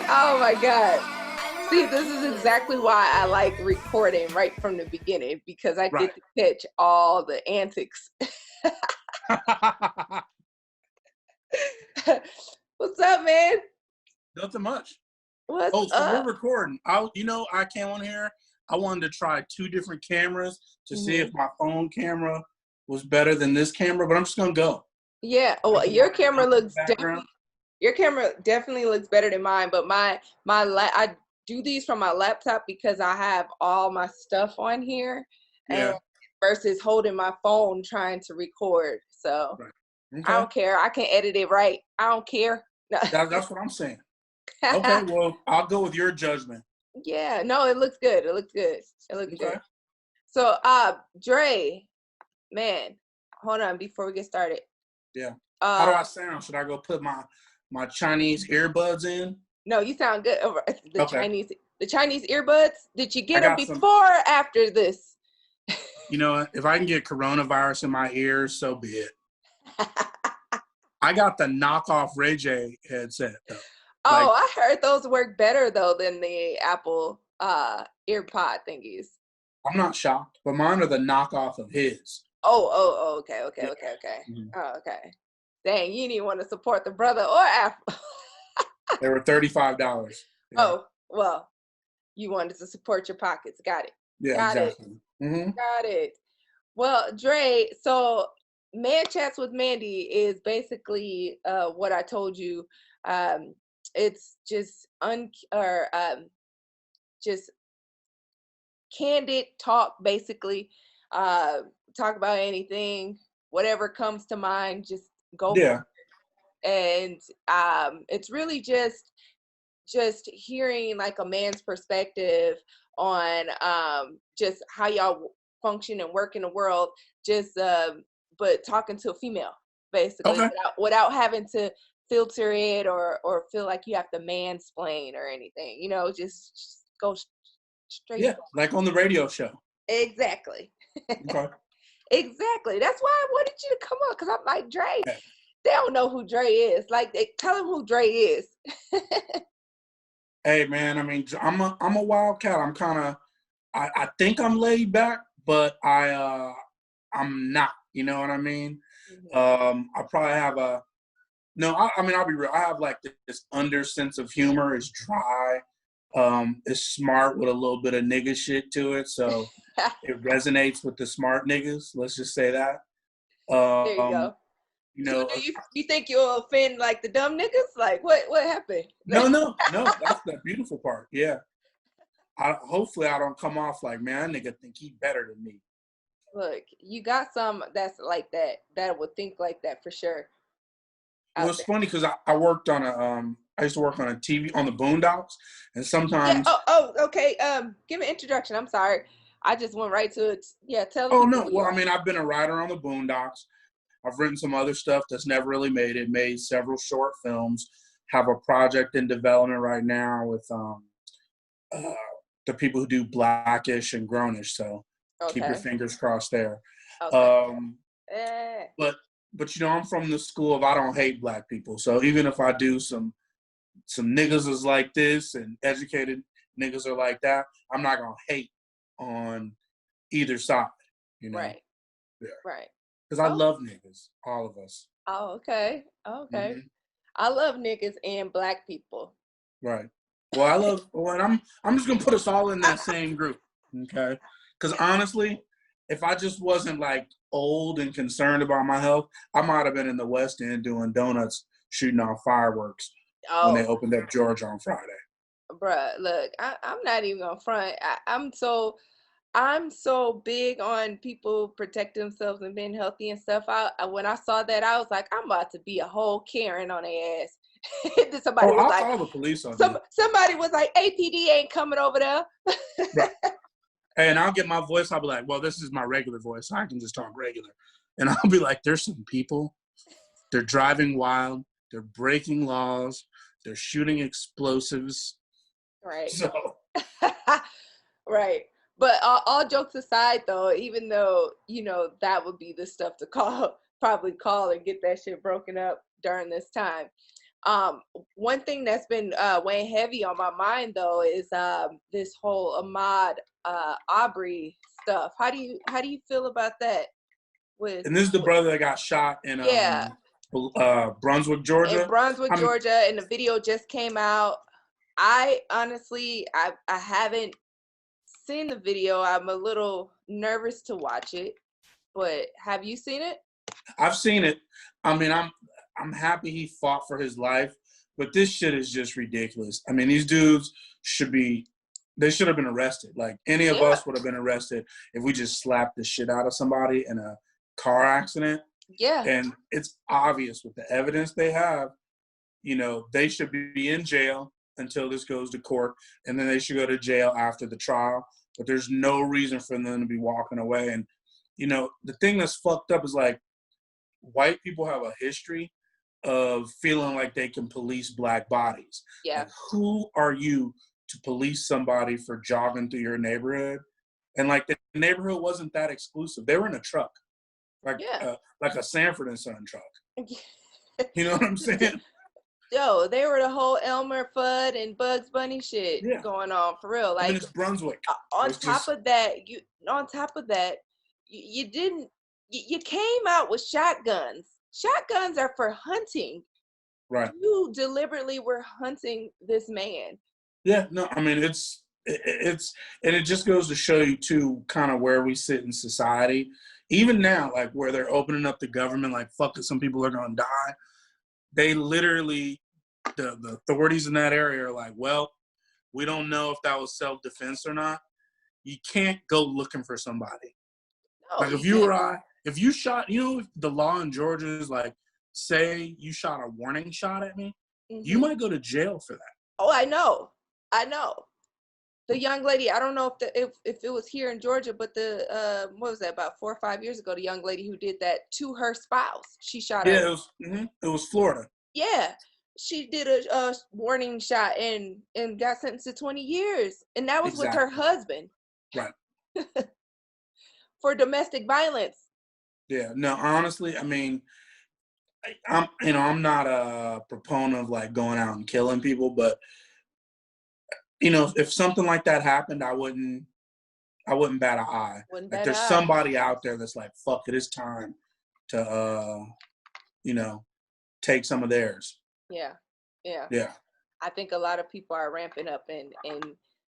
Oh my God. See, this is exactly why I like recording right from the beginning, because I Right. get to catch all the antics. What's up, man? Nothing much. What's Oh, so we're up? recording. I came on here. I wanted to try 2 different cameras to see Hmm. if my phone camera was better than this camera, but I'm just gonna go. Yeah. Oh, I well, put my phone in the background. your camera definitely looks better than mine. But I do these from my laptop because I have all my stuff on here, and Yeah. versus holding my phone trying to record. So Right. I Okay. don't care. I can edit it right. I don't care. No. That's what I'm saying. Okay. Well, I'll go with your judgment. Yeah, no, it looks good. It looks good. It looks good. Okay. So, Dre, man, hold on before we get started. Yeah. How do Uh, I sound? Should I go put my Chinese earbuds in? no, you sound good. Okay. The Chinese earbuds. Did you I get them got some. before or after this? You know what? If I can get coronavirus in my ears, so be it. I got the knockoff Ray J headset though. Oh, Like, I heard those work better though than the Apple earpod thingies. I'm not shocked, but mine are the knockoff of his. Oh, okay, okay, Yeah. okay, okay. Mhm. Oh, okay. Dang, you didn't want to support the brother or Apple. They were $35. Yeah. Oh, well, you wanted to support your pockets. Got it. Yeah, Got it. exactly. Hmm. Got it. Well, Dre, so Man Chats with Mandy is basically what I told you. Um, it's just just candid talk, basically. Uh, talk about anything, whatever comes to mind, just go for Yeah. it. And it's really just hearing like a man's perspective on just how y'all function and work in the world, just but talking to a female basically Okay. without having to filter it or feel like you have to mansplain or anything, just go straight Yeah. Like on the radio show. exactly. Okay. Exactly, that's why I wanted you to come on, because I'm like, Dre, Yeah. they don't know who Dre is, like tell them who Dre is. Hey man, I mean, I'm a wildcat. I'm kind of I think I'm laid back, but I'm not. You know what I mean? Mhm. I probably have a no. I mean, I'll be real. I have like this under sense of humor. It's dry. It's smart with a little bit of nigga shit to it, so it resonates with the smart niggas. Let's just say that. There you Um, go. you So know, do you think you'll offend like the dumb niggas? Like what happened? no. That's the beautiful part. Yeah. Hopefully I don't come off like, man, that nigga think he better than me. Look, you got some that's like that would think like that for sure Well, out it's there. funny because I worked on I used to work on a TV on the Boondocks, and Yeah. sometimes, Oh, okay. Give me an introduction. I'm sorry. I just went right to it. Yeah, tell the oh people no, who you well, I are. mean, I've been a writer on the Boondocks. I've written some other stuff that's never really made it. Made several short films. Have a project in development right now with uh, the people who do Blackish and Grownish. So keep your Okay. fingers crossed there. Okay. Um, Eh. but I'm from the school of I don't hate black people. So even if I do some niggas is like this and educated niggas are like that, I'm not gonna hate on either side, you know? Right. Yeah. Right. Because I Oh. love niggas, all of us. Oh, okay. Okay. Hmm. I love niggas and black people. Right. Well, I love. Well, and I'm just gonna put us all in that same group, okay? Because honestly, if I just wasn't like old and concerned about my health, I might have been in the West End doing donuts, shooting off fireworks when they Oh, opened up Georgia on Friday. bruh, look, I'm not even gonna front. I'm so big on people protecting themselves and being healthy and stuff. When I saw that, I was like, I'm about to be a whole Karen on their ass. Then Oh, somebody was I'll like, call the police on you. somebody was like, APD ain't coming over there. Right. And I'll get my voice. I'll be like, well, this is my regular voice. I can just talk regular. And I'll be like, there's some people. They're driving wild. They're breaking laws. They're shooting explosives. Right. So, Right. But all jokes aside, though, even though that would be the stuff to call, probably call and get that shit broken up during this time. One thing that's been weighing heavy on my mind though is this whole Ahmad Aubree stuff. How do you feel about that? And this is the brother that got shot in yeah, Brunswick, Georgia. in Brunswick, Georgia, and the video just came out. I honestly, I haven't seen the video. I'm a little nervous to watch it, but have you seen it? I've seen it. I mean, I'm happy he fought for his life, but this shit is just ridiculous. I mean, these dudes should have been arrested. Like any of us would have been arrested if we just slapped the shit out of somebody in a car accident. Yeah. And it's obvious with the evidence they have, you know, they should be in jail until this goes to court, and then they should go to jail after the trial. But there's no reason for them to be walking away. And, you know, the thing that's fucked up is like white people have a history of feeling like they can police black bodies. Yeah. Like, who are you to police somebody for jogging through your neighborhood? And like the neighborhood wasn't that exclusive. They were in a truck, like a Sanford and Son truck. You know what I'm saying? Yo, they were the whole Elmer Fudd and Bugs Bunny shit going on for real. Like, I mean, it's Brunswick. On top of that, you came out with shotguns. Shotguns are for hunting. Right. You deliberately were hunting this man. Yeah, no, I mean, it's and it just goes to show you too kind of where we sit in society. Even now, like where they're opening up the government, like fuck it, some people are gonna die. They literally, the authorities in that area are like, well, we don't know if that was self-defense or not. You can't go looking for somebody. No, like if you shot, you know, the law in Georgia is like, say you shot a warning shot at me, you might go to jail for that. Oh, I know. The young lady, I don't know if it was here in Georgia, but what was that, about 4 or 5 years ago, the young lady who did that to her spouse, she shot her. Yeah, it was Florida. Yeah, she did a warning shot and got sentenced to 20 years, and that was with her husband. Right. For domestic violence. Yeah, no, honestly, I mean, I'm not a proponent of like going out and killing people, but you know, if something like that happened, I wouldn't bat an eye. Like there's somebody out there that's like, fuck it, it's time to you know, take some of theirs. Yeah. I think a lot of people are ramping up and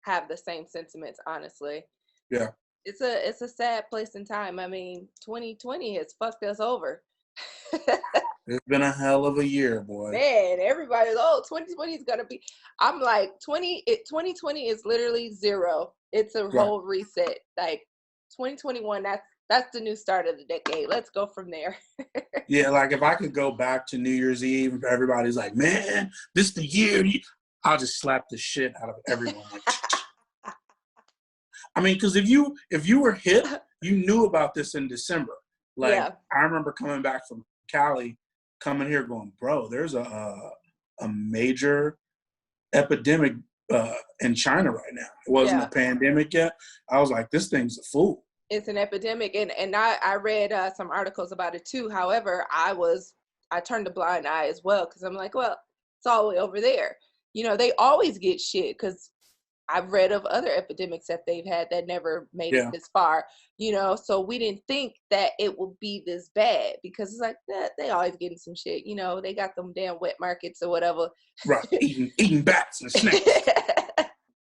have the same sentiments, honestly. Yeah. It's a sad place in time. I mean, 2020 has fucked us over. It's been a hell of a year, boy. Man, everybody's 2020 is gonna be. I'm like 2020 is literally zero. It's a whole reset. Like 2021, that's the new start of the decade. Let's go from there. Yeah, like if I could go back to New Year's Eve and everybody's like, man, this is the year, I'll just slap the shit out of everyone. I mean, because if you were hip, you knew about this in December. Like I remember coming back from Cali, coming here going, bro, there's a major epidemic in China right now. It wasn't a pandemic yet. I was like, this thing's a fool. It's an epidemic, and I read some articles about it too. However, I turned a blind eye as well, because I'm like, well, it's all the way over there. You know, they always get shit, because I've read of other epidemics that they've had that never made it this far, you know, so we didn't think that it would be this bad, because it's like, they always getting some shit, you know, they got them damn wet markets or whatever. Right, eating bats and snakes.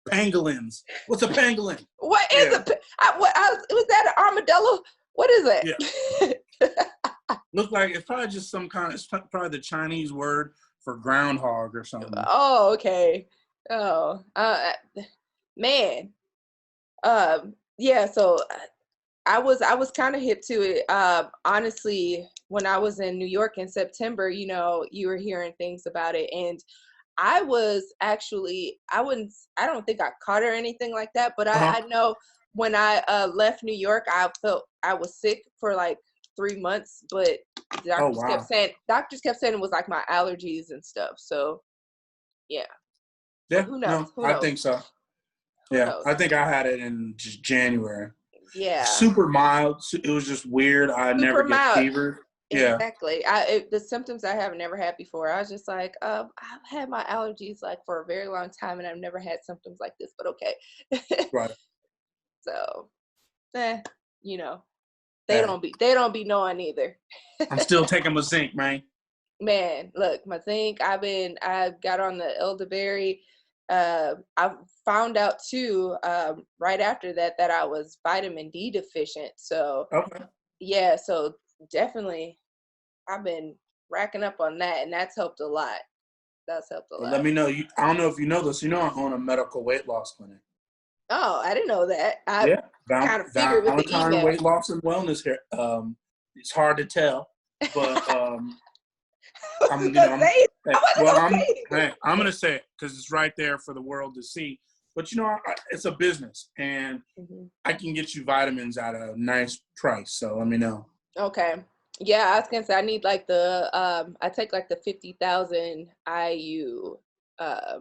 Pangolins. What's a pangolin? What is was that an armadillo? What is that? Yeah. Look like it's probably just it's probably the Chinese word for groundhog or something. Oh, okay. Oh, man. Yeah, so I was kind of hip to it. Honestly, when I was in New York in September, you know, you were hearing things about it, and I was actually, I don't think I caught it or anything like that, but I know when I left New York, I felt I was sick for like 3 months, but doctors kept saying it was like my allergies and stuff. So yeah. Yeah, who knows? I think so. I think I had it in just January. Yeah. Super mild. It was just weird. I never get fever. Yeah. Exactly. The symptoms I have never had before. I was just like, I've had my allergies like for a very long time, and I've never had symptoms like this. But okay. Right. So, eh, you know, Hey, they don't be knowing either. I'm still taking my zinc, man. Man, look, my zinc. I got on the elderberry. I found out too, right after that, that I was vitamin D deficient. So Okay. yeah, so definitely I've been racking up on that, and that's helped a lot. That's helped a Well, lot. let me know. I don't know if you know this. You know, I own a medical weight loss clinic. Oh, I didn't know that. I Yeah. kind of figured with the Valentine email. Weight Loss and Wellness here. It's hard to tell, but I I'm, wasn't you know, gonna say it. hey, I wasn't well, gonna say it. I'm gonna say it because it's right there for the world to see. But you know, it's a business, and Mhm. I can get you vitamins at a nice price. So let me know. Okay. Yeah, I was gonna say I need like the I take like the 50,000 IU I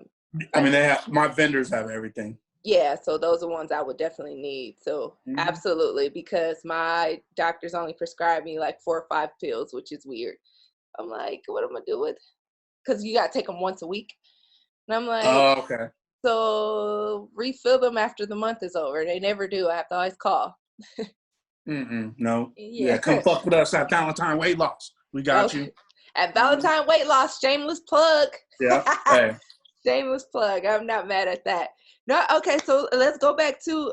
mean, like my vendors have everything. yeah, so those are ones I would definitely need. So Hmm. absolutely, because my doctors only prescribe me like 4 or 5 pills, which is weird. I'm like, what am I do with? Because you gotta take them once a week, and I'm like, Oh, okay. so refill them after the month is over. They never do. I have to always call. No. Yeah, Yeah. come fuck with us at Valentine Weight Loss. We got you. Okay. At Mhm. Valentine Weight Loss, shameless plug. Yeah. Hey. Shameless plug. I'm not mad at that. No, okay, so let's go back to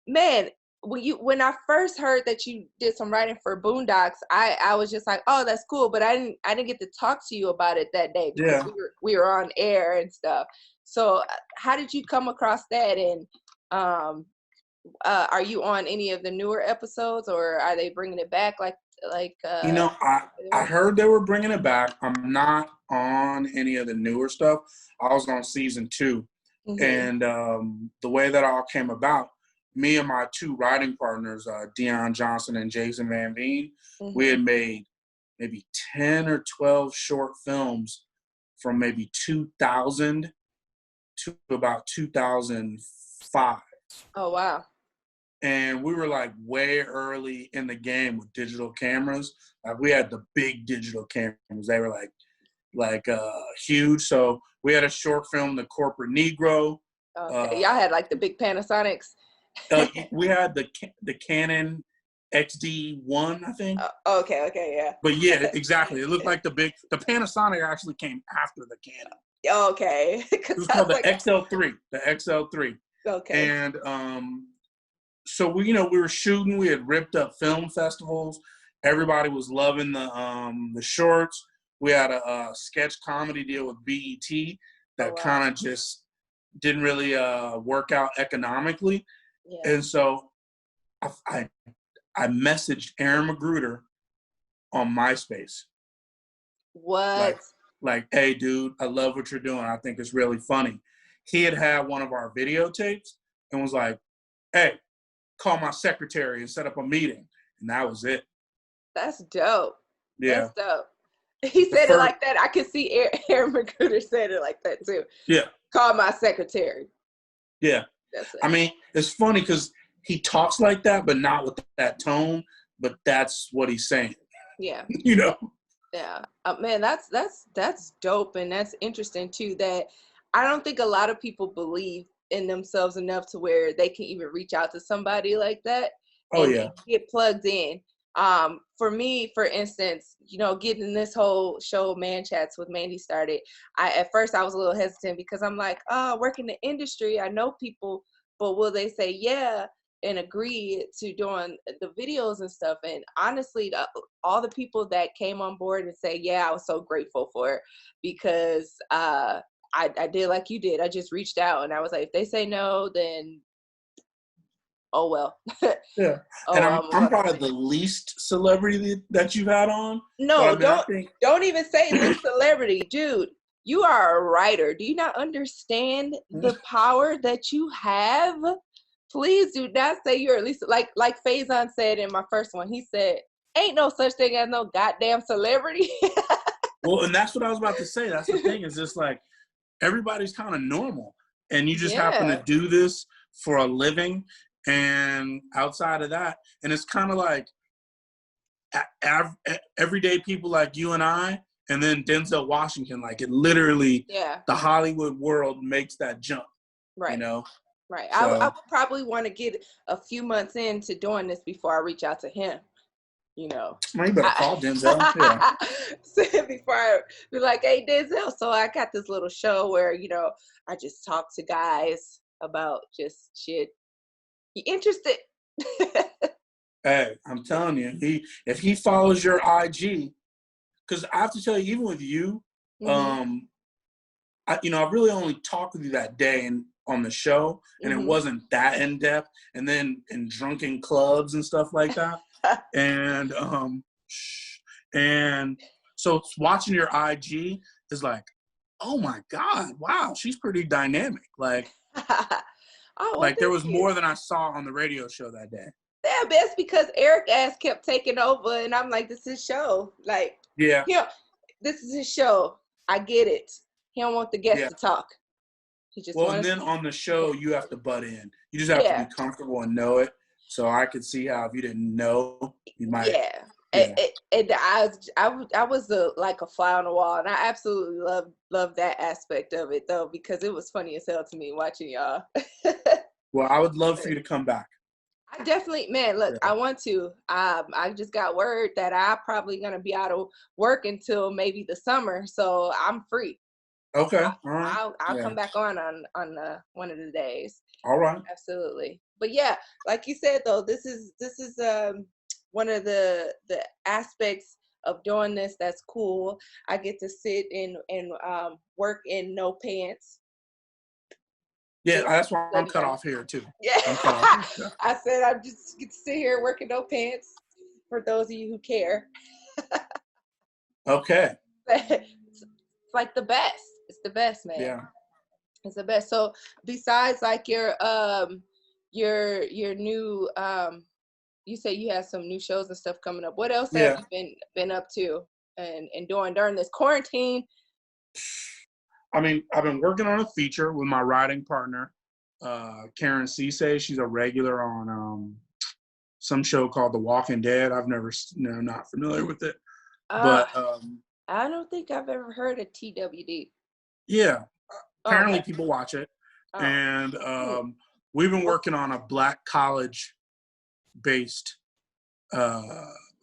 man, when I first heard that you did some writing for Boondocks, I was just like, oh, that's cool, but I didn't get to talk to you about it that day because Yeah. we were on air and stuff. So how did you come across that, and um are you on any of the newer episodes, or are they bringing it back like You know, they I were? heard they were bringing it back. I'm not on any of the newer stuff. I was on season 2, Mhm. and the way that all came about, me and my two writing partners, Deion Johnson and Jason Van Veen, we Mhm. had made maybe 10 or 12 short films from maybe 2000 to about 2005. Oh wow. And we were like way early in the game with digital cameras. Like we had the big digital cameras. They were like huge. So we had a short film, The Corporate Negro. Okay. Uh, Y'all had like the big Panasonics. we had the Canon XD1, I think. Okay, okay, But yeah. yeah, exactly. It looked like the Panasonic actually came after the Canon. Okay. It Because was I called was the like, XL3, the XL3. okay. And so we were shooting. We had ripped up film festivals. Everybody was loving the shorts. We had a sketch comedy deal with BET Oh that wow. kind of just didn't really work out economically. Yeah. And so I, I I messaged Aaron Magruder on MySpace, like What? hey dude, I love what you're doing. I think it's really funny. He had one of our videotapes and was like, hey, call my secretary and set up a meeting. And that was it. That's dope. That's Yeah. dope. He The said it first, like that. I could see Aaron Magruder said it like that too. yeah. Call my secretary. Yeah. That's I it. mean, it's funny because he talks like that, but not with that tone. But that's what he's saying, Yeah. you know? Yeah, man, that's dope, and that's interesting too. That I don't think a lot of people believe in themselves enough to where they can even reach out to somebody like that Oh, and yeah. get plugged in. For me, for instance, getting this whole show Man Chats with Mandy started, at first I was a little hesitant because I'm like, oh, I work in the industry, I know people, but will they say yeah and agree to doing the videos and stuff? And honestly, all the people that came on board and say, yeah, I was so grateful for it because I did like you did. I just reached out and I was like, if they say no, then oh well. Yeah. And Oh, I'm probably the least celebrity that you've had on. But I no, mean, I think, don't even say least celebrity, dude. You are a writer. Do you not understand the power that you have? Please do not say you're at least like Faison said in my first one. He said, "Ain't no such thing as no goddamn celebrity." well, and that's what I was about to say. That's the thing is just like everybody's kind of normal. And you just happen to Yeah. do this for a living. And outside of that, and it's kind of like, everyday people like you and I, and then Denzel Washington. Like it literally, the Hollywood world makes that jump. Right. You know. Right. So, I would probably want to get a few months into doing this before I reach out to him. You know. Well, you better call Denzel. Yeah. Before I be like, hey Denzel, so I got this little show where, you know, I just talk to guys about just shit. You interested? Hey, I'm telling you, if he follows your IG, because I have to tell you, even with you, I really only talked with you that day and on the show, and it wasn't that in depth. And then in drunken clubs and stuff like that, and so watching your IG is like, oh my God, wow, she's pretty dynamic. Like, there was more than I saw on the radio show that day. Yeah, that's because Eric ass kept taking over, and I'm like, this is his show. Like, this is his show. I get it. He don't want the guests to talk. He just and then on the show, you have to butt in. You just have to be comfortable and know it. So I could see how if you didn't know, you might. And I was like a fly on the wall, and I absolutely love that aspect of it though, because it was funny as hell to me watching y'all. Well, I would love for you to come back. I definitely, man, look, I want to. I just got word that I'm probably gonna be out of work until maybe the summer, so I'm free. Okay, all right. I'll come back on one of the days. All right. Absolutely. But yeah, like you said though, this is one of the aspects of doing this that's cool. I get to sit and work in no pants. Yeah, that's why I'm cut off here too. Yeah. I'm cut off here. I said I just get to sit here working no pants for those of you who care. Okay. It's like the best. It's the best, man. Yeah. It's the best. So besides like your new you say you have some new shows and stuff coming up. What else have you been up to and doing during this quarantine? I mean, I've been working on a feature with my writing partner, Karen Cisse. She's a regular on some show called The Walking Dead. I've not familiar with it. But I don't think I've ever heard of TWD. Yeah. Apparently people watch it. Oh. And we've been working on a Black college-based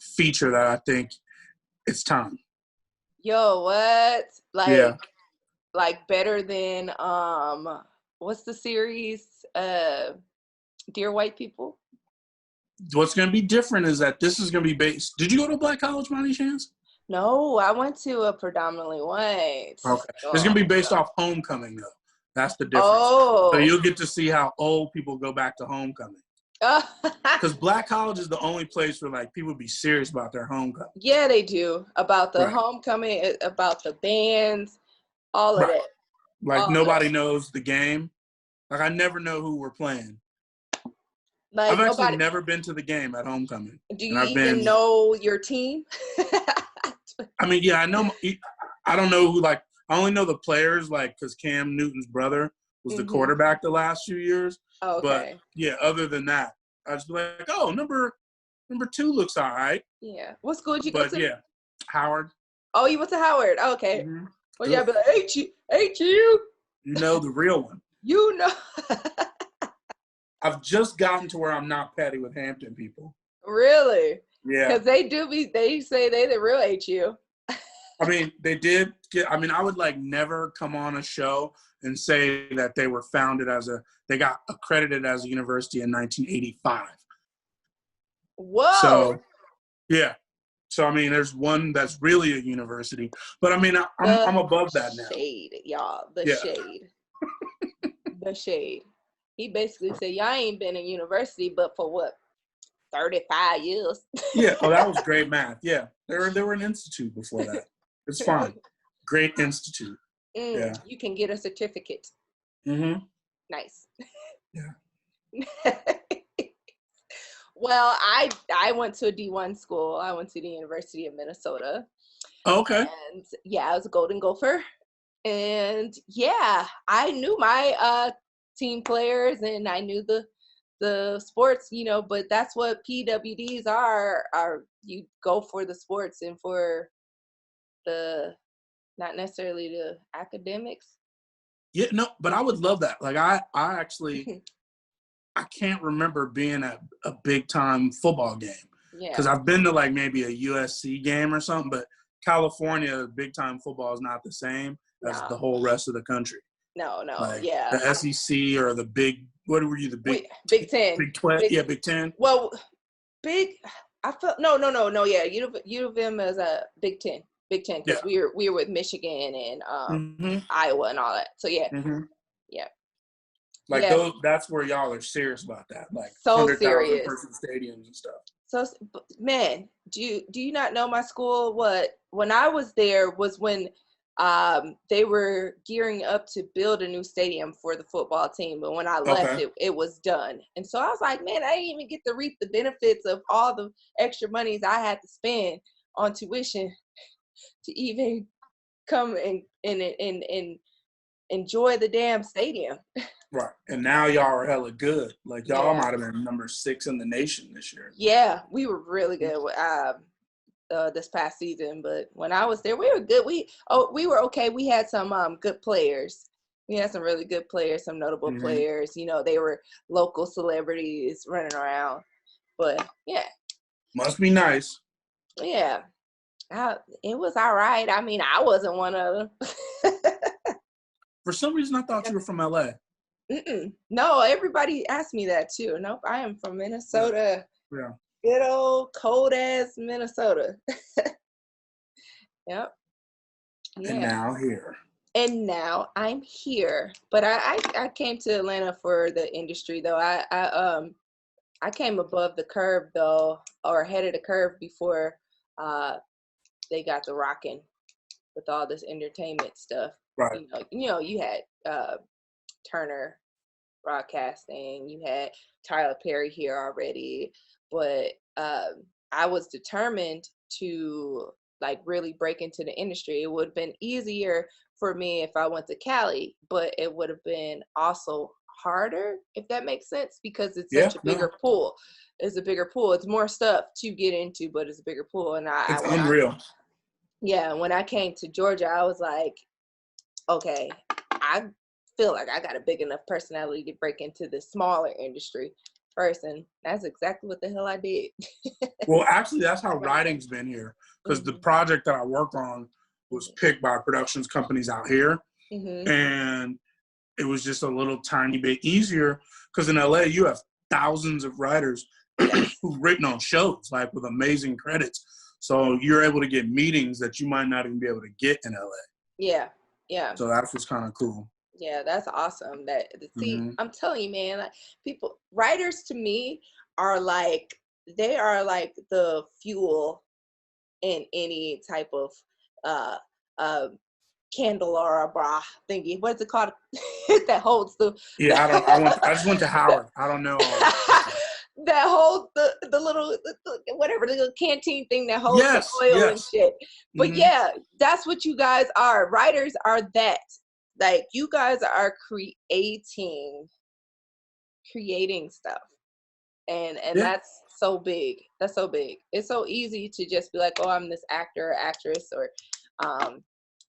feature that I think it's time. Yo, what? Like better than what's the series? Dear White People? What's going to be different is that this is going to be based. Did you go to a Black college by any chance? No, I went to a predominantly white. Okay. It's going to be based off homecoming, though. That's the difference. Oh. So you'll get to see how old people go back to homecoming. Because Black college is the only place where like people be serious about their homecoming. Yeah, they do. About the homecoming, about the bands, all of it. Like all nobody knows the game. Like I never know who we're playing. Like I've actually never been to the game at homecoming. Do you even know your team? I mean, yeah, I know. I don't know who. Like, I only know the players. Like, because Cam Newton's brother was the quarterback the last few years. Oh, okay. But yeah, other than that, I just be like, oh, number 2 looks all right. Yeah. What school did you go to? Yeah, Howard. Oh, you went to Howard. Oh, okay. Mm-hmm. Well, yeah, but ain't you? You know the real one. You know. I've just gotten to where I'm not petty with Hampton people. Really? Yeah. Because they say they the real HU. I mean, they did get, I mean, I would like never come on a show and say that they were founded they got accredited as a university in 1985. Whoa. So, yeah. So, I mean, there's one that's really a university. But, I mean, I'm above that now. Shade, y'all. Shade. The shade. He basically said, y'all ain't been in university, but for what? 35 years. Yeah. Oh, that was great math. Yeah. They were an institute before that. It's fine. Great institute. Yeah. You can get a certificate. Mm-hmm. Nice. Yeah. Well, I went to a D1 school. I went to the University of Minnesota. Okay. And yeah, I was a Golden Gopher. And yeah, I knew my team players and I knew the the sports, you know, but that's what PWDs are you go for the sports and for the, not necessarily the academics. Yeah, no, but I would love that. Like I actually, I can't remember being at a big time football game. Yeah. Because I've been to like maybe a USC game or something, but California big time football is not the same as the whole rest of the country. No, Like yeah. the SEC or the big, what were you, the big? Big Ten. Big 12, yeah, Big Ten. Well, I felt, no, yeah, U of M is a Big Ten, because we were with Michigan and Iowa and all that. So yeah. Yeah. Like those, that's where y'all are serious about that, like so 100,000 person stadiums and stuff. So, man, do you not know my school? When I was there was when they were gearing up to build a new stadium for the football team, but when I left, it was done. And so I was like, man, I didn't even get to reap the benefits of all the extra monies I had to spend on tuition to even come and enjoy the damn stadium. Right. And now y'all are hella good. Like y'all might have been number 6 in the nation this year. Yeah, we were really good this past season, but when I was there, we were good. We were okay. We had some good players. We had some really good players, some notable players. You know, they were local celebrities running around. But yeah. Must be nice. Yeah. It was all right. I mean, I wasn't one of them. For some reason, I thought you were from LA. No, everybody asked me that too. Nope, I am from Minnesota. Yeah. Good old cold ass Minnesota. Yep. Yeah. And now here. And now I'm here. But I came to Atlanta for the industry though. I came above the curve though, or ahead of the curve before they got the rocking with all this entertainment stuff. Right. You know, you had Turner Broadcasting, you had Tyler Perry here already, but I was determined to like really break into the industry. It would have been easier for me if I went to Cali, but it would have been also harder, if that makes sense, because it's such a bigger pool. It's a bigger pool. It's more stuff to get into, but it's a bigger pool. And it's unreal. When I came to Georgia, I was like, okay, I feel like I got a big enough personality to break into the smaller industry first, and that's exactly what the hell I did. Well, actually, that's how writing's been here, because the project that I work on was picked by productions companies out here, and it was just a little tiny bit easier because in LA you have thousands of writers who've written on shows like with amazing credits, so you're able to get meetings that you might not even be able to get in LA. Yeah. So that's what's kind of cool. Yeah, that's awesome. I'm telling you, man, like writers to me are like, they are like the fuel in any type of candelabra thingy. What's it called? That holds the. Yeah, I just went to Howard. I don't know. That holds the little whatever, the little canteen thing that holds the oil and shit. But yeah, that's what you guys are. Writers are that. Like, you guys are creating stuff, and that's so big. That's so big. It's so easy to just be like, oh, I'm this actor or actress or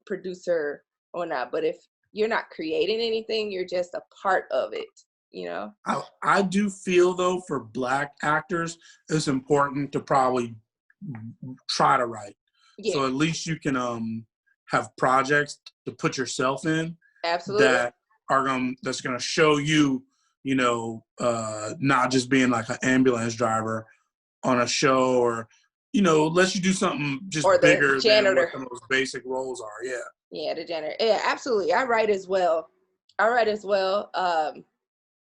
producer or not. But if you're not creating anything, you're just a part of it. You know. I do feel though for Black actors, it's important to probably try to write. Yeah. So at least you can have projects to put yourself in. Absolutely. That's gonna show you, you know, not just being like an ambulance driver on a show, or, you know, lets you do something just bigger than what the most basic roles are. Yeah. Yeah, the janitor. Yeah, absolutely. I write as well.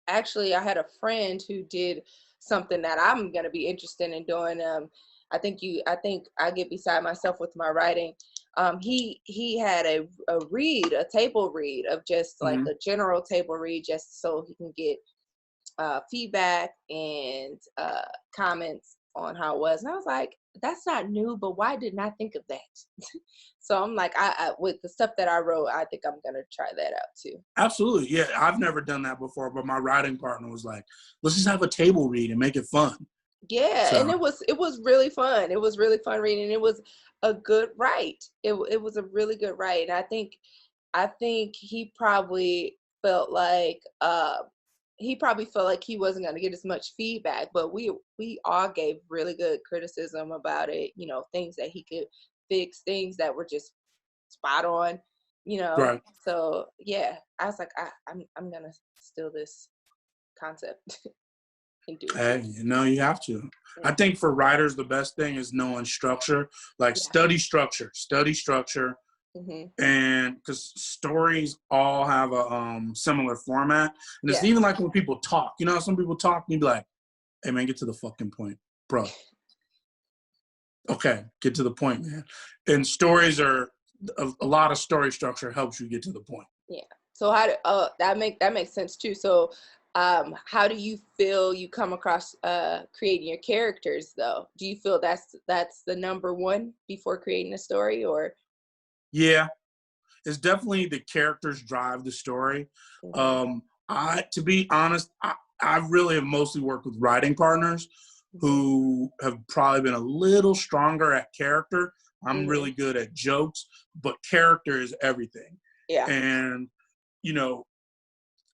Actually, I had a friend who did something that I'm gonna be interested in doing. I think I get beside myself with my writing. He had a table read of just like a general table read, just so he can get feedback and comments on how it was. And I was like, that's not new, but why didn't I think of that? So I'm like, I with the stuff that I wrote, I think I'm gonna try that out too. Absolutely. Yeah, I've never done that before, but my writing partner was like, let's just have a table read and make it fun. Yeah, and So it was really fun. It was really fun reading. It was a good write. It was a really good write. And I think he probably felt like he wasn't going to get as much feedback, but we all gave really good criticism about it, you know, things that he could fix, things that were just spot on, you know. right. So yeah, I was like, I'm gonna steal this concept and do it too. Hey, you know, you have to. I Yeah. think for writers, the best thing is knowing structure, like Yeah. study structure. Hmm. And because stories all have a similar format. And it's Yeah. even like when people talk, you know, some people talk and you be like, hey man, get to the fucking point, bro. Okay, get to the point, man. And stories are a lot of story structure helps you get to the point. Yeah. So that makes sense too. So how do you feel you come across creating your characters though? Do you feel that's the number one before creating a story, or? Yeah, it's definitely the characters drive the story. Mhm. To be honest, I really have mostly worked with writing partners Mhm. who have probably been a little stronger at character. I'm Mhm. really good at jokes, but character is everything. Yeah. And, you know,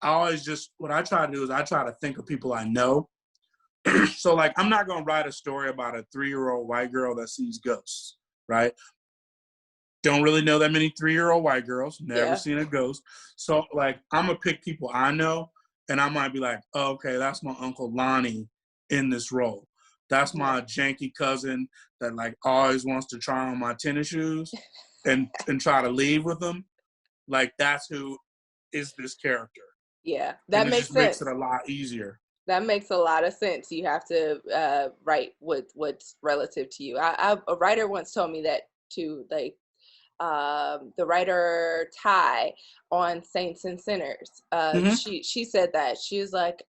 what I try to do is I try to think of people I know. So, like, I'm not going to write a story about a 3-year-old white girl that sees ghosts, right? Don't really know that many 3-year-old white girls, never Yeah. seen a ghost. So, like, I'm going to pick people I know, and I might be like, oh, okay, that's my Uncle Lonnie in this role. That's Yeah. my janky cousin that, like, always wants to try on my tennis shoes and try to leave with them. Like, that's who is this character. Yeah. And That it makes just makes it sense. a lot easier. That makes a lot of sense. You have to write what's relative to you. A writer once told me that too. Like the writer Ty on Saints and Sinners. Mm-hmm. She said that she's like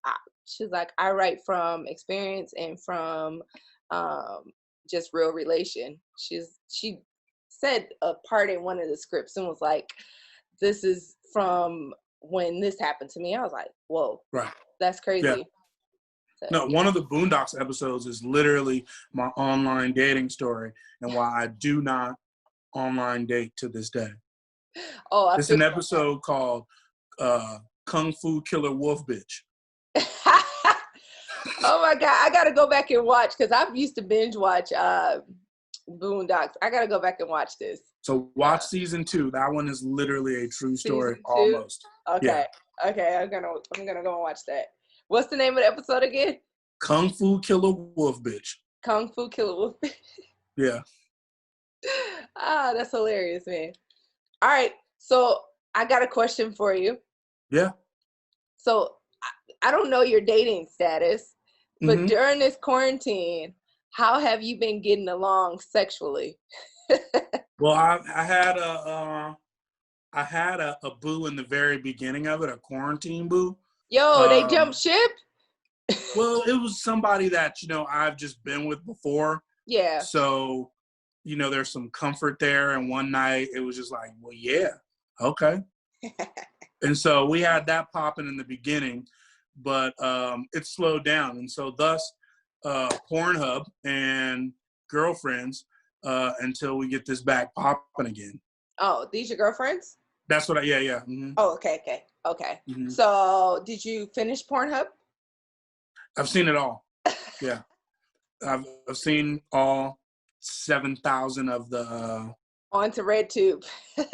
I write from experience and from um, just real relation. She said a part in one of the scripts and was like, "This is from when this happened to me." I was like, "Whoa, Right. that's Yeah. crazy." So No, yeah. one of the Boondocks episodes is literally my online dating story and why I do not online date to this day. Oh, I It's feel. an episode called Kung Fu Killer Wolf Bitch. Oh my God, I gotta go back and watch because I've used to binge watch Boondocks. I gotta go back and watch this. So watch Uh, season 2. That one is literally a true story Season two. almost. Yeah. Okay, okay, I'm gonna go and watch that. What's the name of the episode again? Kung Fu Killer Wolf Bitch. Kung Fu Killer Wolf. Yeah. Ah, that's hilarious, man. All right, so I got a question for you. Yeah. So I don't know your dating status, but Mm-hmm. during this quarantine, how have you been getting along sexually? Well, I had a boo in the very beginning of it, a quarantine boo. Yo, they jumped Um, ship? well, it was somebody that, you know, I've just been with before. Yeah. So, you know, there's some comfort there. And one night it was just like, well, yeah, okay. And so we had that popping in the beginning, but it slowed down. And so thus Pornhub and girlfriends until we get this back popping again. Oh, these your girlfriends? That's what yeah. Mm-hmm. Oh, okay, okay, okay. Mm-hmm. So, did you finish Pornhub? I've seen it all. Yeah. I've seen all 7,000 of the On to RedTube.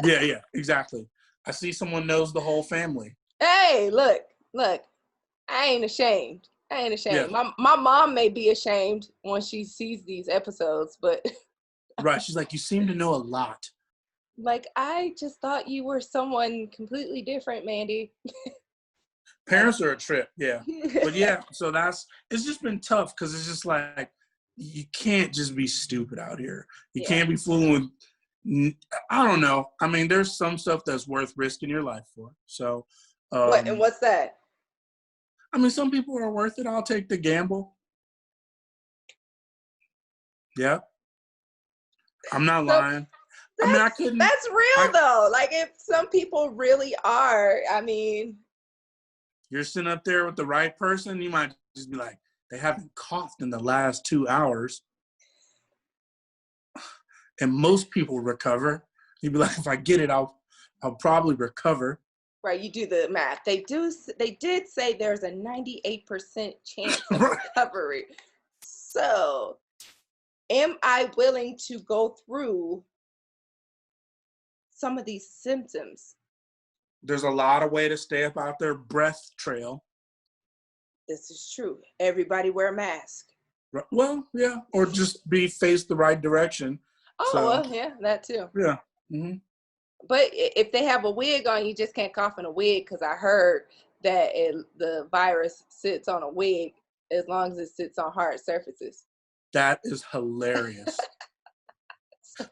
yeah, exactly. I see someone knows the whole family. Hey, look. I ain't ashamed. I ain't Yeah, ashamed. My mom may be ashamed when she sees these episodes, but right. She's like, you seem to know a lot. like I just thought you were someone completely different, Mandy. Like, Parents are a trip, yeah. But yeah, so it's just been tough because it's just like, you can't just be stupid out here. You yeah. can't be fooling with, I don't know. I mean, there's some stuff that's worth risking your life for. So, What's that? I mean, some people are worth it. I'll take the gamble. Yeah. I'm not So lying. I mean, I couldn't. that's real though. Like if some people really are, I mean, You're sitting up there with the right person, you might just be like, they haven't coughed in the last 2 hours. And most people recover. You'd be like, if I get it, I'll probably recover. right, you do the math. They did say there's a 98% chance of Right. recovery. So, am I willing to go through some of these symptoms? There's a lot of way to stay up out their breath trail. This is true. Everybody wear a mask. Well, yeah, or just be faced the right direction. Oh, So, well, yeah, that too. yeah. Mm-hmm. But if they have a wig on, you just can't cough in a wig because I heard that the virus sits on a wig as long as it sits on hard surfaces. That is hilarious.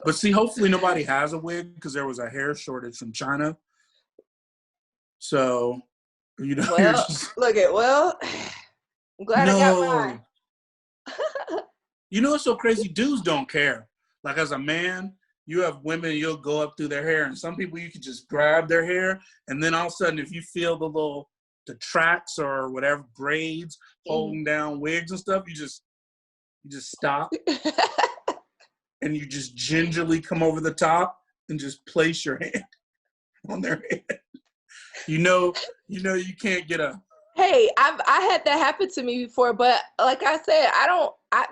But see, hopefully nobody has a wig because there was a hair shortage from China. So, you know, Well, you're just, I'm glad I got mine. You know what's so crazy? Dudes don't care. Like as a man, you have women, you'll go up through their hair, and some people you can just grab their hair, and then all of a sudden, if you feel the tracks or whatever braids holding down wigs and stuff, you just stop and you just gingerly come over the top and just place your hand on their head. You know you can't get a. Hey, I had that happen to me before, but like I said,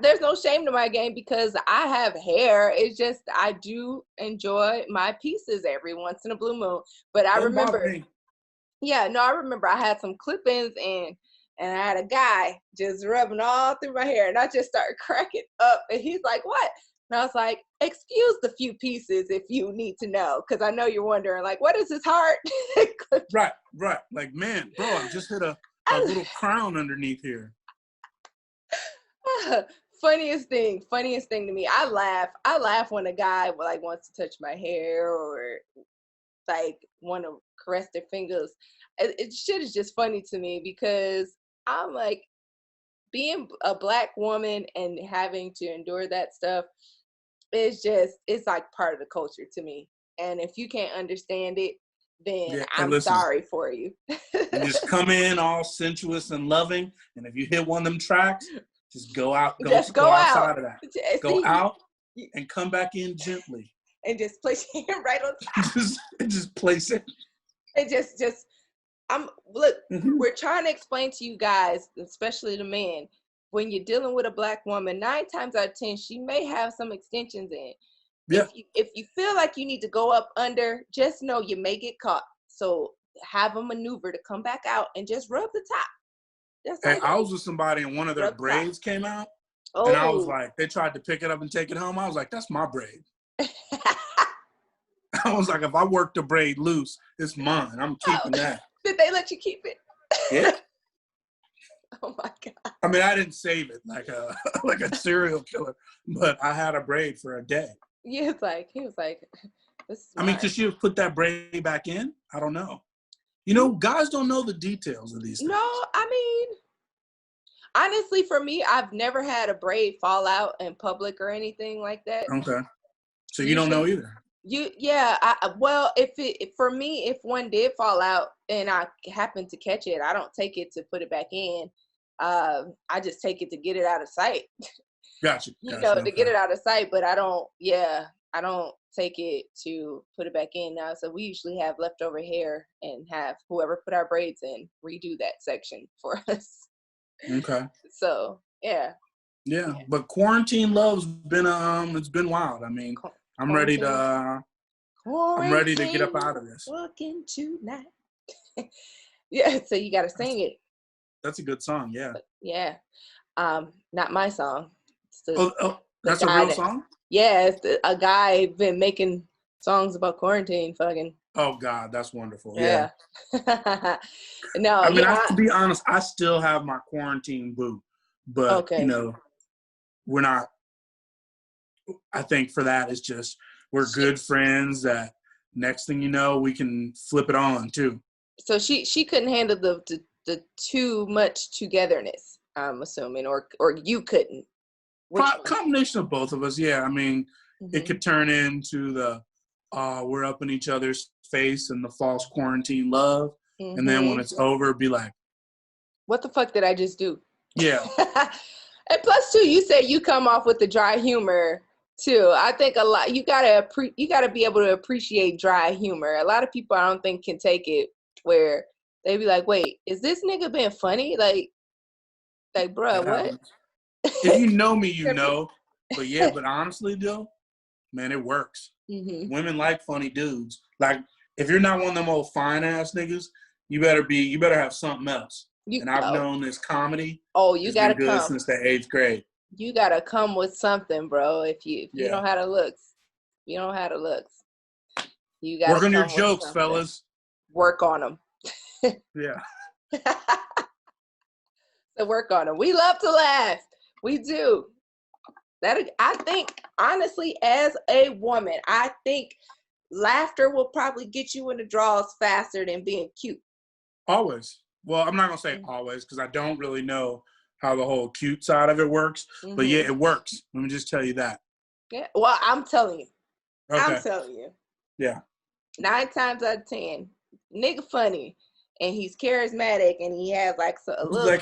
there's no shame to my game because I have hair. It's just I do enjoy my pieces every once in a blue moon. But I Doesn't bother remember, me. yeah, no, I remember I had some clip-ins and I had a guy just rubbing all through my hair, and I just started cracking up, and he's like, "What?" And I was like, "Excuse the few pieces if you need to know, because I know you're wondering, like, what is his heart?" Right. Like, man, bro, I just hit a little crown underneath here. Funniest thing to me. I laugh when a guy like wants to touch my hair or like want to caress their fingers. Shit is just funny to me because I'm like, being a Black woman and having to endure that stuff it's like part of the culture to me. And if you can't understand it, then Yeah, and I'm listen, sorry for you. you just come in all sensuous and loving, and if you hit one of them tracks, just go out, Just go go out. outside of that. Go See, out and come back in gently. and just place your hand right on top. just place it. And just we're trying to explain to you guys, especially the men, when you're dealing with a Black woman, 9 times out of 10, she may have some extensions in. Yeah. If you feel like you need to go up under, just know you may get caught. So have a maneuver to come back out and just rub the top. Hey, I was with somebody and one of their braids came out. Oh. And I was like, they tried to pick it up and take it home. I was like, that's my braid. I was like, if I work the braid loose, it's mine. I'm keeping that. Did they let you keep it? Yeah. Oh my God. I mean, I didn't save it like a serial killer, but I had a braid for a day. Yeah, he was like, this is I mean, could you have put that braid back in? I don't know. You know, guys don't know the details of these things. No, I mean, honestly, for me, I've never had a braid fall out in public or anything like that. Okay. So you don't know either. Well, for me, if one did fall out and I happen to catch it, I don't take it to put it back in. I just take it to get it out of sight. Gotcha. To get it out of sight, but I don't take it to put it back in now. So we usually have leftover hair and have whoever put our braids in redo that section for us. Okay. So yeah. Yeah, but quarantine love's been it's been wild. I mean, I'm ready to get up out of this. Working tonight. Yeah, so you got to sing it. That's a good song. Yeah. Yeah. Not my song. That's a real song? Yeah, it's a guy been making songs about quarantine fucking. Oh God, that's wonderful. Yeah. No, I mean, to be honest, I still have my quarantine boo, but you know, we're not. I think for that it's just we're good friends. That next thing you know, we can flip it on too. So she couldn't handle the too much togetherness. I'm assuming, or you couldn't. Which one? Combination of both of us. Yeah, I mean, it could turn into the we're up in each other's face and the false quarantine love, and then when it's over, be like, what the fuck did I just do? Yeah. And plus, too, you said you come off with the dry humor too. I think a lot you gotta be able to appreciate dry humor. A lot of people I don't think can take it where they be like, "Wait, is this nigga being funny?" Like, bruh, what? If you know me, you know. But yeah, but honestly, though, man, it works. Women like funny dudes. Like, if you're not one of them old fine ass niggas, you better have something else. And I've known this comedy. Oh, you gotta been good come since the 8th grade. You gotta come with something, bro. If you don't have the looks, you don't have the looks. You gotta work on your come with jokes, something. fellas. Work on them. Yeah. So work on them. We love to laugh. We do. That I think, honestly, as a woman, I think laughter will probably get you in the draws faster than being cute. Always. Well, I'm not gonna say always because I don't really know how the whole cute side of it works. But yeah, it works. Let me just tell you that. Yeah. Well, I'm telling you. Okay. I'm telling you. Yeah. 9 times out of 10, nigga funny, and he's charismatic, and he has like a little,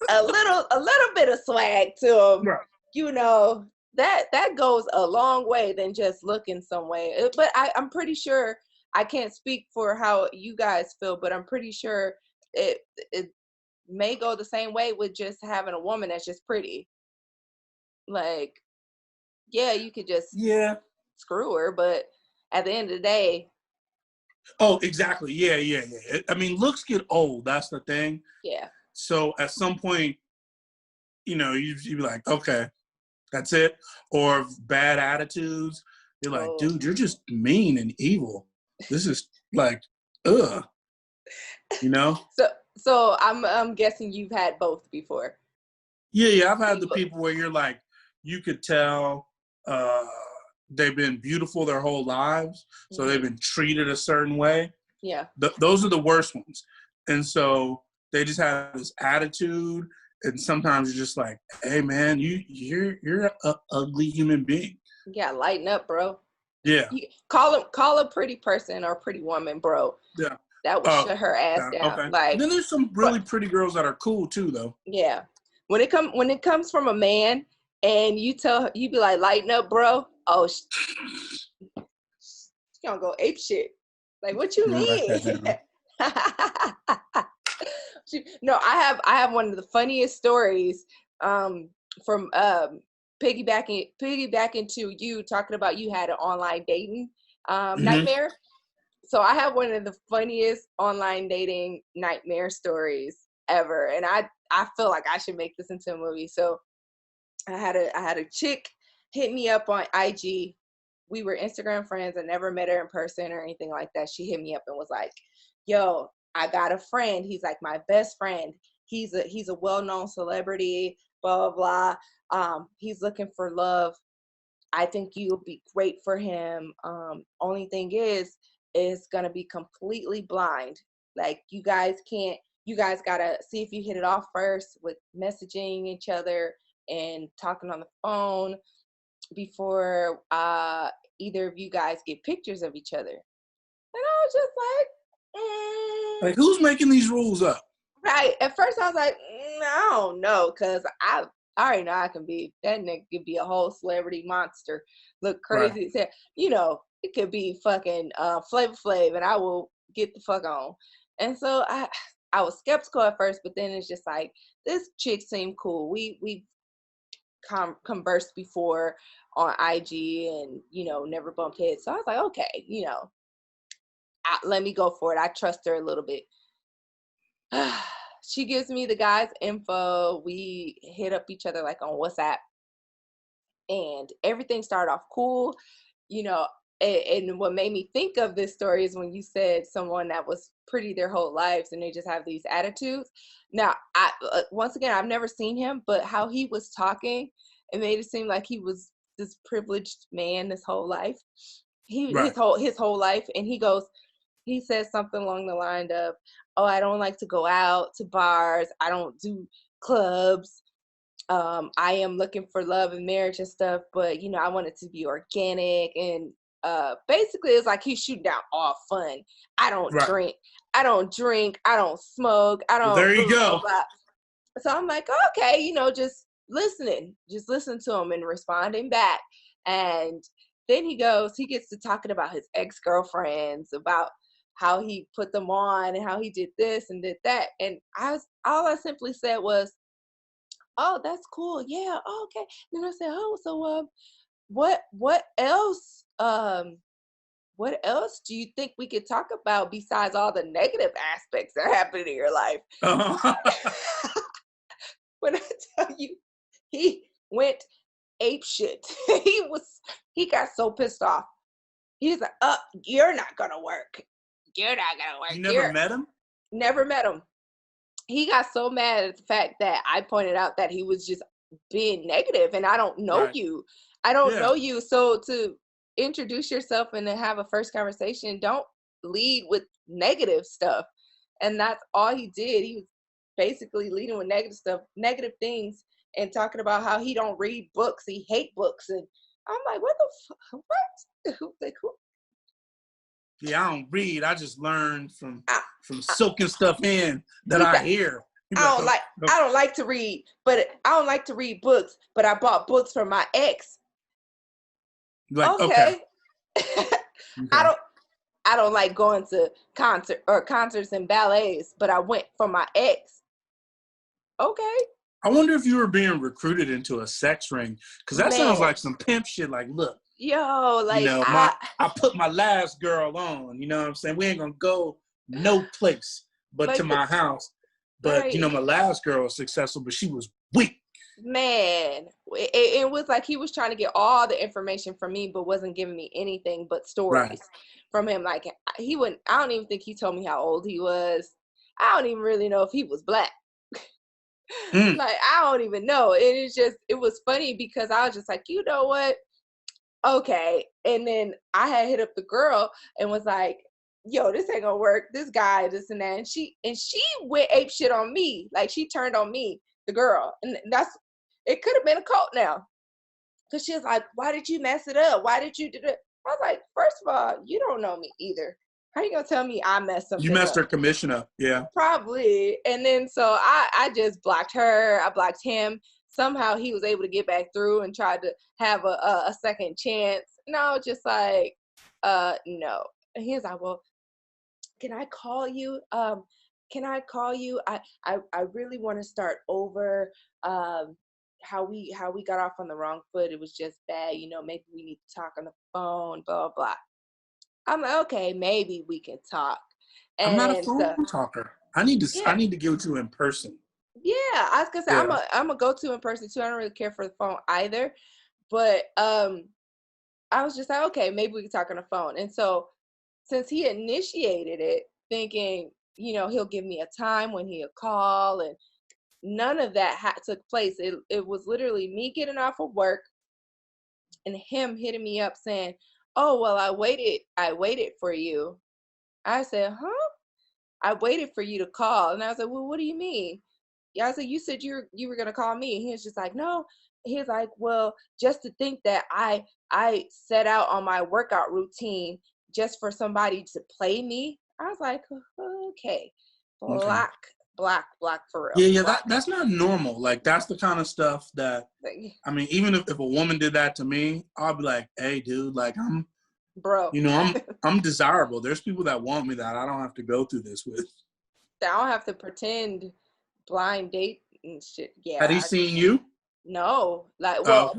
a little bit of swag to him. Right. You know, that goes a long way than just looking some way. But I'm pretty sure, I can't speak for how you guys feel, but I'm pretty sure it may go the same way with just having a woman that's just pretty. Like, yeah, you could just screw her, but at the end of the day. Oh, exactly. Yeah. I mean, looks get old. That's the thing. Yeah. So at some point, you be like, okay, that's it. Or bad attitudes. You're like, dude, you're just mean and evil. This is like, ugh. So I'm guessing you've had both before. Yeah. I've had the people where you're like, you could tell they've been beautiful their whole lives, so they've been treated a certain way. Yeah. Those are the worst ones. And so they just have this attitude, and sometimes you're just like, hey man, you're an ugly human being. Yeah, lighten up, bro. Yeah. Call a pretty person or a pretty woman, bro. Yeah. That will shut her ass down. Okay. Like, then there's some really pretty girls that are cool too, though. Yeah. When it comes from a man and you be like, lighten up, bro. Oh, she gonna go ape shit. Like, what you mean? No, I have one of the funniest stories from piggybacking to you talking about you had an online dating nightmare. So I have one of the funniest online dating nightmare stories ever, and I feel like I should make this into a movie. So I had a chick hit me up on IG. We were Instagram friends. I never met her in person or anything like that. She hit me up and was like, yo, I got a friend. He's like my best friend. He's a well-known celebrity, blah, blah, blah. He's looking for love. I think you'll be great for him. Only thing is going to be completely blind. Like, you guys gotta see if you hit it off first with messaging each other and talking on the phone before either of you guys get pictures of each other. And I was just like, who's making these rules up? Right. At first I was like, I don't know, because I already know that nigga could be a whole celebrity monster, look crazy. Right. It could be fucking Flavor Flav, and I will get the fuck on. And so I was skeptical at first, but then it's just like, this chick seemed cool. We conversed before on IG and, never bumped heads. So I was like, okay, let me go for it. I trust her a little bit. She gives me the guy's info. We hit up each other like on WhatsApp, and everything started off cool, and what made me think of this story is when you said someone that was pretty their whole lives and they just have these attitudes. Now, once again, I've never seen him, but how he was talking, it made it seem like he was this privileged man his whole life. His whole life, and he says something along the line of, oh, I don't like to go out to bars. I don't do clubs. I am looking for love and marriage and stuff, but you know, I want it to be organic. And basically it's like he's shooting down all fun. I don't Right. drink, I don't drink, I don't smoke, I Well, don't there blah you blah blah go. blah. So I'm like, okay, you know, just listen to him and responding back. And then he gets to talking about his ex-girlfriends, about how he put them on and how he did this and did that. And all I simply said was, oh, that's cool. Yeah, oh, okay. Then I said, oh, so what else what else do you think we could talk about besides all the negative aspects that happen in your life? When I tell you, he went ape shit. He got so pissed off. He's like, you're not gonna work. You're not gonna work. You never You're met him? never met him. He got so mad at the fact that I pointed out that he was just being negative, and I don't know Right. you. I don't Yeah. know you. So to introduce yourself and to have a first conversation, don't lead with negative stuff. And that's all he did. He was basically leading with negative stuff, negative things, and talking about how he don't read books. He hate books. And I'm like, what the what? Like, who? Yeah, I don't read. I just learned from I, I, soaking stuff in that he I said, hear. You be I like, don't oh, like oh. I don't like to read, but I don't like to read books, but I bought books for my ex. Like, okay, Okay. I okay. don't I don't like going to concerts and ballets, but I went for my ex. Okay. I wonder if you were being recruited into a sex ring, because that sounds Man, like some pimp shit. Like, look, yo, you like know, I put my last girl on. You know what I'm saying? We ain't gonna go no place but to like my house. But you right. know, my last girl was successful, but she was weak. Man, it was like he was trying to get all the information from me, but wasn't giving me anything but Right. stories from him. Like he wouldn't. I don't even think he told me how old he was. I don't even really know if he was black. Mm. Like I don't even know. It was funny because I was just like, you know what? Okay. And then I had hit up the girl and was like, yo, this ain't gonna work. This guy, this and that. And she went ape shit on me. Like she turned on me, the girl. And that's it could have been a cult now. Cause she was like, why did you mess it up? Why did you do it? I was like, first of all, you don't know me either. How you gonna tell me I messed You something messed up? her commission up. Yeah. Probably. And then so I just blocked her. I blocked him. Somehow he was able to get back through and tried to have a second chance. No, just like, no. And he was like, well, can I call you? Can I call you? I really want to start over. How we got off on the wrong foot. It was just bad. You know, maybe we need to talk on the phone, blah, blah, blah. I'm like, okay, maybe we can talk. I'm not a And so phone talker. I need yeah. to get with you in person. Yeah, I was gonna say Yeah. I'm a go-to in person too. I don't really care for the phone either. But I was just like, okay, maybe we can talk on the phone. And so since he initiated it, thinking, you know, he'll give me a time when he'll call, and none of that took place. It was literally me getting off of work and him hitting me up saying, "Oh, well, I waited for you." I said, "Huh?" I waited for you to call. And I was like, well, what do you mean? Yeah, I said, you said you were gonna call me. And he was just like, no. He's like, well, just to think that I set out on my workout routine just for somebody to play me. I was like, okay. Okay. Block for real. Yeah, yeah, Block. that's not normal. Like that's the kind of stuff that Like, I mean, even if a woman did that to me, I'll be like, hey dude, like bro, I'm desirable. There's people that want me that I don't have to go through this with. I don't have to pretend blind date and shit. Had he Yeah, seen you? no. Like, Oh,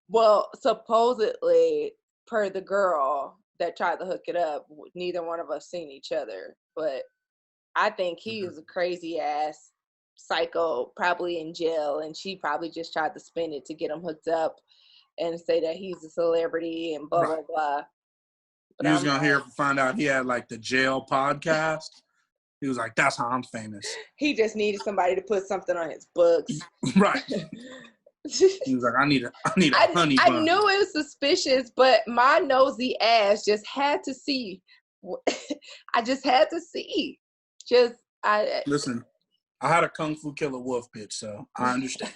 well, okay. supposedly, per the girl that tried to hook it up, neither one of us seen each other. But I think he Okay. is a crazy ass psycho, probably in jail, and she probably just tried to spin it to get him hooked up and say that he's a celebrity and blah Right. blah blah. But You was I'm gonna like, find out he had like the jail podcast. He was like, that's how I'm famous. he just needed somebody to put something on his books. Right. He was like, I need a honey I bun. knew it was suspicious, but my nosy ass just had to see. I just had to see. Just I Listen, I had a Kung Fu Killer Wolf bitch, so I understand.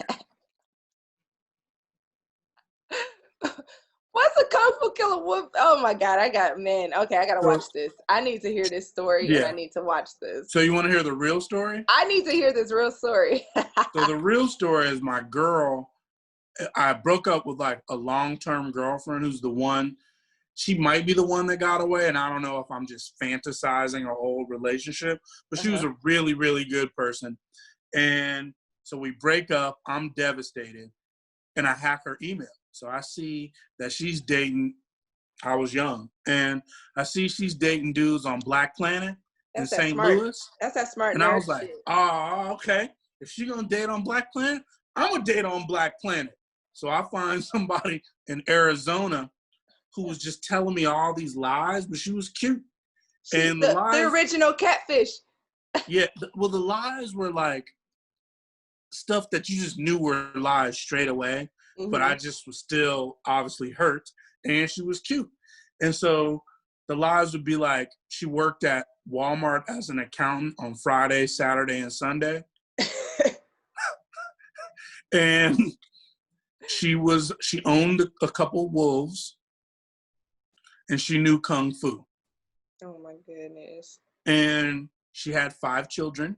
kill a wolf? Oh my God, I gotta So watch this. I need to hear this story and I yeah. need to watch this. So you want to hear the real story? I need to hear this real story. So the real story is my girl. I broke up with like a long-term girlfriend who's the one. She might be the one that got away, and I don't know if I'm just fantasizing a whole relationship, but she was a really, really good person. And so we break up. I'm devastated, and I hack her email. So I see that she's dating. I was young, and I see she's dating dudes on Black Planet in That's that St. smart. Louis. That's that smart And I nerd was like, shit. oh, okay. If she gonna date on Black Planet, I'm gonna date on Black Planet. So I find somebody in Arizona who was just telling me all these lies, but she was cute. She's And the lies, the original catfish. yeah, well, the lies were like stuff that you just knew were lies straight away, but I just was still obviously hurt, and she was cute. And so the lies would be like, she worked at Walmart as an accountant on Friday, Saturday, and Sunday. And she owned a couple wolves, and she knew Kung Fu. Oh my goodness. And she had 5 children.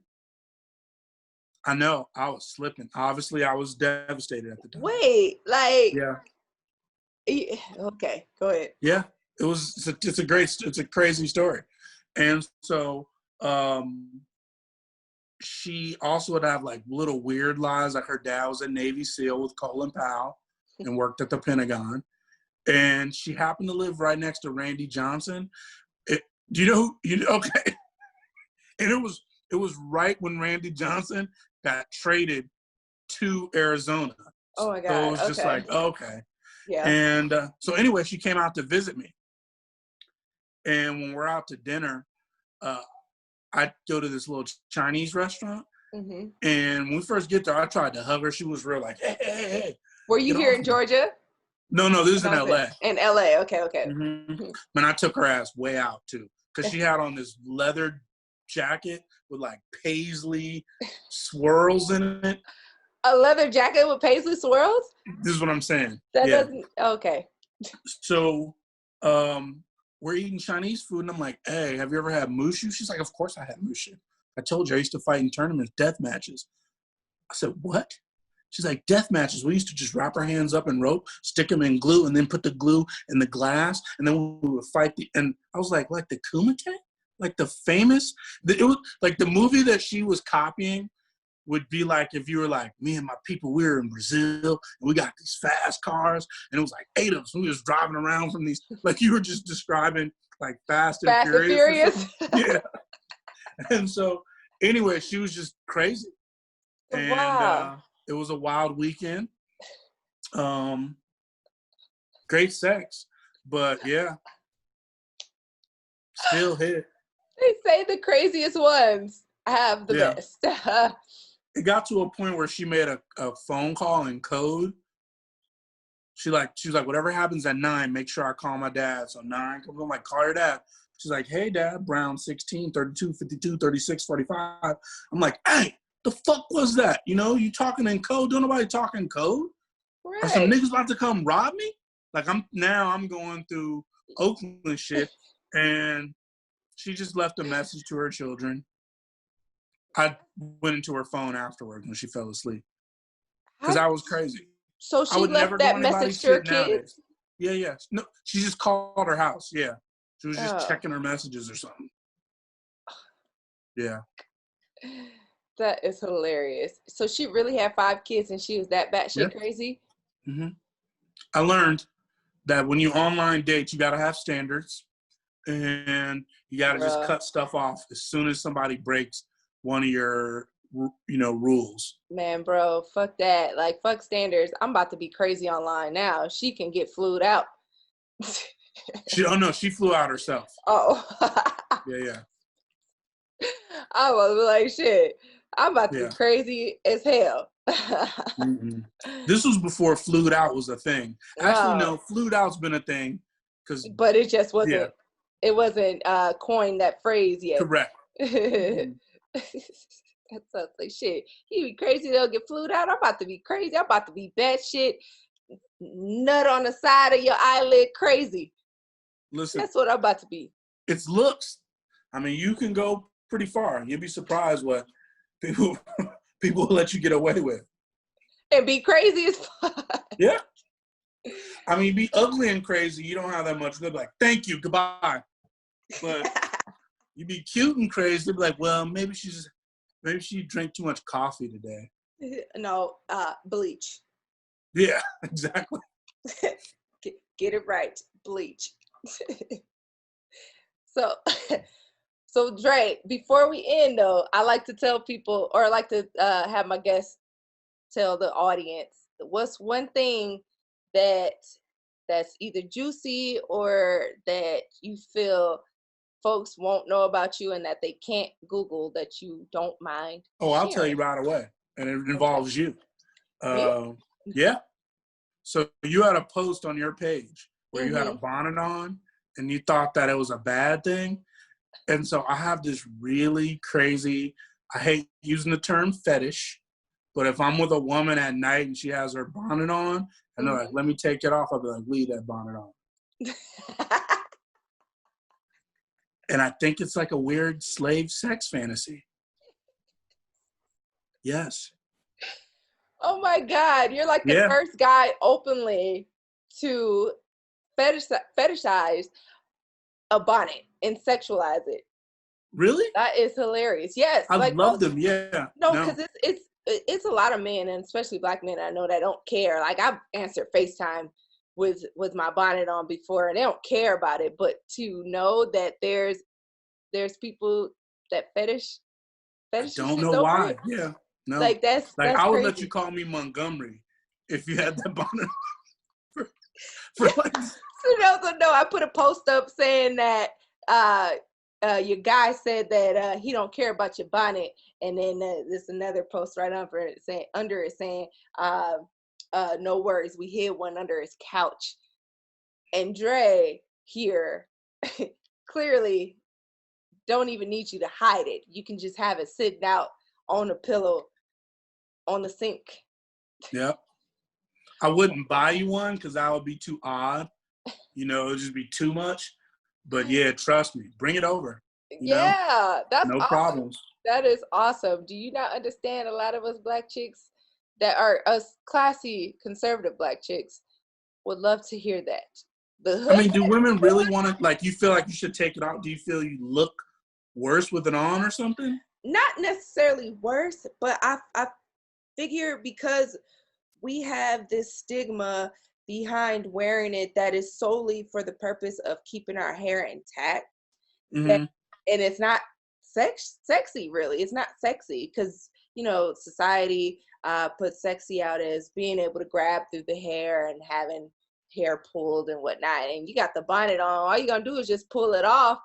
I know, I was slipping. Obviously, I was devastated at the time. Wait, like, yeah. Okay, go ahead. Yeah, it's a crazy story. And so she also would have like little weird lies, like her dad was a Navy SEAL with Colin Powell and worked at the Pentagon. And she happened to live right next to Randy Johnson. Do you know who, okay. And it was right when Randy Johnson got traded to Arizona. Oh my God. So it was just like, okay. Yeah. And so anyway, she came out to visit me. And when we're out to dinner, I go to this little Chinese restaurant. And when we first get there, I tried to hug her. She was real like, hey. Were you here in Georgia? No, this is in LA. In LA, okay. And I took her ass way out too. Because she had on this leather jacket with like paisley swirls in it. A leather jacket with paisley swirls? This is what I'm saying. That doesn't, okay. So we're eating Chinese food, and I'm like, hey, have you ever had mushu? She's like, of course I had mushu. I told you I used to fight in tournaments, death matches. I said, what? She's like, death matches. We used to just wrap our hands up in rope, stick them in glue, and then put the glue in the glass, and then we would fight. And I was like the Kumite? Like the famous? It was like the movie that she was copying would be like if you were like, me and my people, we were in Brazil, and we got these fast cars, and it was like 8 of us. We were just driving around from these, like you were just describing like Fast and Furious. Yeah. And so anyway, she was just crazy. And wow. It was a wild weekend. Great sex, but yeah, still hit. They say the craziest ones have the best. It got to a point where she made a phone call in code. She was like, whatever happens at 9, make sure I call my dad. So 9 comes on, like, call your dad. She's like, hey, Dad, Brown 16, 32, 52, 36, 45. I'm like, hey, the fuck was that? You talking in code? Don't nobody talk in code? Right. Are some niggas about to come rob me? Like, I'm going through Oakland shit, and she just left a message to her children. I went into her phone afterwards when she fell asleep because I was crazy. So she left that message to her kids? Yeah. No, she just called her house. Yeah. She was just checking her messages or something. Yeah. That is hilarious. So she really had 5 kids and she was that batshit crazy? I learned that when you online date, you got to have standards and you got to just cut stuff off as soon as somebody breaks one of your, rules. Man, bro, fuck that. Like, fuck standards. I'm about to be crazy online now. She can get flued out. She flew out herself. Oh. Yeah. I was like, shit, I'm about to be crazy as hell. This was before flued out was a thing. Actually, no, flued out's been a thing. But it just wasn't, it wasn't coined that phrase yet. Correct. That's like, shit, you be crazy, they'll get flued out. I'm about to be crazy. I'm about to be bad shit. nut on the side of your eyelid crazy. Listen, that's what I'm about to be. It's looks. I mean, you can go pretty far. You'd be surprised what people will let you get away with. And be crazy as fuck. Yeah. I mean, be ugly and crazy. You don't have that much good. Like, thank you, goodbye. But you be cute and crazy. Be like, well, maybe she drank too much coffee today. No, bleach. Yeah, exactly. Get it right, bleach. So Dre, before we end though, I like to tell people, or I like to have my guests tell the audience, what's one thing that's either juicy or that you feel folks won't know about you and that they can't Google that you don't mind Oh, I'll sharing? tell you right away. And it involves you. Me? Yeah. So you had a post on your page where you had a bonnet on and you thought that it was a bad thing. And so I have this really crazy, I hate using the term fetish, but if I'm with a woman at night and she has her bonnet on and they're like, let me take it off, I'll be like, leave that bonnet on. And I think it's like a weird slave sex fantasy. Yes. Oh my God, you're like the first guy openly to fetishize a bonnet and sexualize it. Really? That is hilarious. Yes. I like love them, yeah. No, because it's a lot of men, and especially black men I know, that don't care. Like, I've answered FaceTime with my bonnet on before and they don't care about it. But to know that there's people that fetish I don't know why. Yeah. No. Like that's I would crazy. let you call me Montgomery if you had that bonnet for like. No, I put a post up saying that your guy said that he don't care about your bonnet, and then there's another post right under it saying no worries, we hid one under his couch. And Dre here clearly don't even need you to hide it. You can just have it sitting out on a pillow on the sink. Yeah. I wouldn't buy you one because that would be too odd. It would just be too much. But yeah, trust me, bring it over. That's no awesome. problems. That is awesome. Do you not understand? A lot of us black chicks that are us classy, conservative black chicks would love to hear that. I mean, do women really want to, like, you feel like you should take it off? Do you feel you look worse with it on or something? Not necessarily worse, but I figure because we have this stigma behind wearing it that is solely for the purpose of keeping our hair intact. And it's not sexy, really. It's not sexy because, society puts sexy out as being able to grab through the hair and having hair pulled and whatnot. And you got the bonnet on. All you're going to do is just pull it off,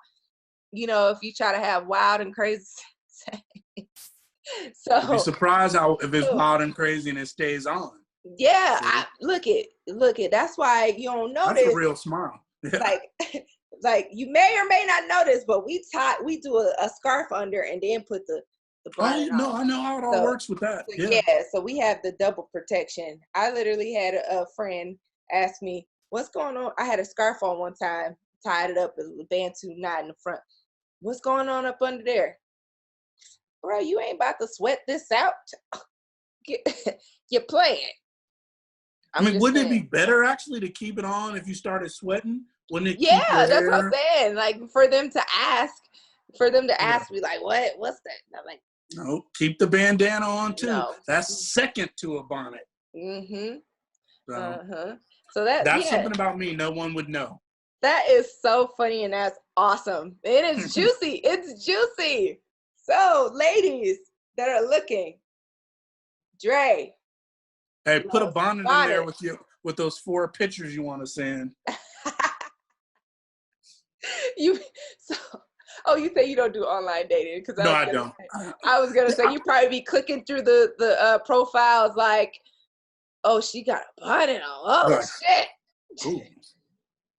if you try to have wild and crazy sex. So you'd be surprised if it's wild and crazy and it stays on. Yeah, look it. That's why you don't notice. That's a real smile. Yeah. Like you may or may not notice, but we do a scarf under and then put the bonnet on. I know how it all works with that. Yeah. So we have the double protection. I literally had a friend ask me, "What's going on?" I had a scarf on one time, tied it up with a bantu knot in the front. What's going on up under there? Bro, you ain't about to sweat this out. You're playing. Wouldn't it be better actually to keep it on if you started sweating? Wouldn't it? Yeah, that's what I'm saying. Like for them to ask me like, what's that? And I'm like, no, keep the bandana on too. No. That's second to a bonnet. So that's something about me no one would know. That is so funny and that's awesome. It is juicy. It's juicy. So ladies that are looking, Dre. Hey, put a bonnet in there with those 4 pictures you want to send. You say you don't do online dating? No, I don't. I was gonna say you probably be clicking through the profiles like, oh, she got a bonnet on. Oh shit! Ooh,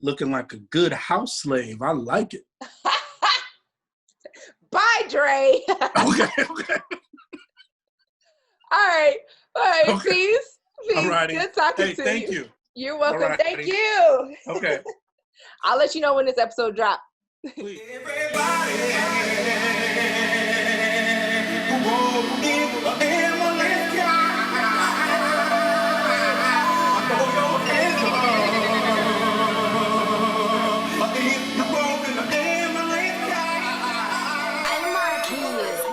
looking like a good house slave. I like it. Bye, Dre. Okay. All right. Okay. Peace. All righty. Good talking to you. Thank you. You're welcome. Alrighty. Thank you. Okay. I'll let you know when this episode drops. Please. Allergies.